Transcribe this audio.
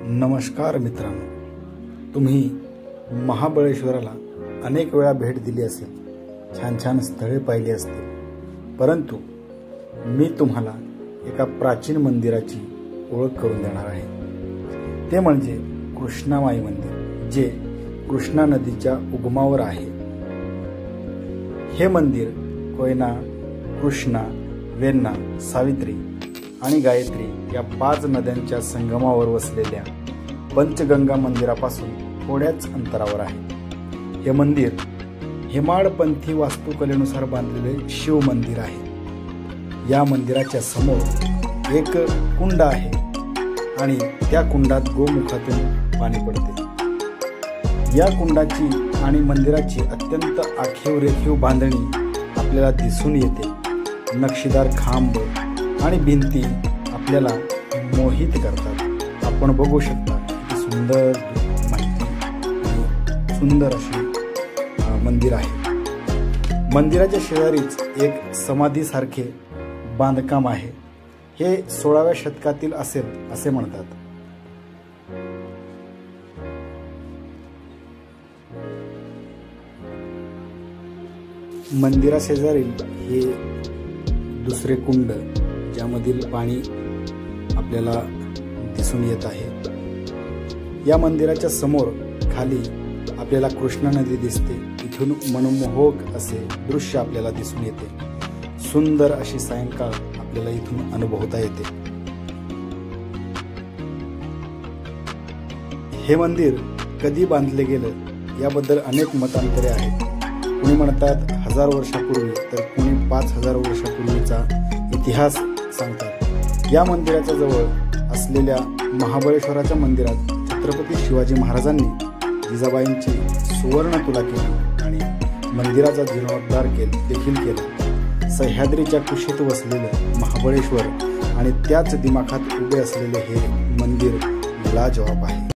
नमस्कार मित्रांनो, तुम्ही महाबळेश्वराला अनेक वेळा भेट दिली असेल, छान छान स्थळे पाहिली असतील, परंतु मी तुम्हाला एका प्राचीन मंदिराची ओळख करून देणार आहे। ते म्हणजे कृष्णामाई मंदिर, जे कृष्णा नदीच्या उगमावर आहे। हे मंदिर कोयना, कृष्णा, वेण्णा, सावित्री आणि गायत्री या 5 नद्यांच्या संगमावर वसलेल्या पंचगंगा मंदिरापासून थोड्याच अंतरावर आहे। हे मंदिर हेमाडपंथी वास्तुकलेनुसार बांधलेले शिव मंदिर आहे। या मंदिराच्या समोर एक कुंड आहे आणि त्या कुंडात गोमुखातून पाणी पडते। या कुंडाची आणि मंदिराची अत्यंत आखीव रेखीव बांधणी आपल्याला दिसून येते। नक्षीदार खांब आणि भिंती आपल्याला मोहित करतात। आपण बघू शकता की सुंदर माहिती, सुंदर अशी मंदिर आहे। मंदिराच्या शेजारीच एक समाधीसारखे बांधकाम आहे। हे 16व्या शतकातील असेल असे म्हणतात। मंदिराशेजारील हे दुसरे कुंड, ज्यामधील पाणी आपल्याला दिसून येत आहे। या मंदिराच्या समोर खाली आपल्याला कृष्णा नदी दिसते। इथून मनमोहक असे दृश्य आपल्याला दिसून येते। सुंदर अशी सायंकाळ आपल्याला इथून अनुभवता येते। हे मंदिर कधी बांधले गेलं याबद्दल अनेक मतांतरे आहेत। कुणी म्हणतात 1000 वर्षापूर्वी, तर कुणी 5000 वर्षापूर्वीचा इतिहास सांगतात। या मंदिराच्या जवळ असलेल्या महाबळेश्वराच्या मंदिरात छत्रपती शिवाजी महाराजांनी जिजाबाईंची सुवर्ण तुला केली आणि मंदिराचा जीर्णोद्धार देखील केला। सह्याद्रीच्या कुशीत वसलेलं महाबळेश्वर आणि त्याच दिमाखात उभे असलेले हे मंदिर लाजवाब आहे।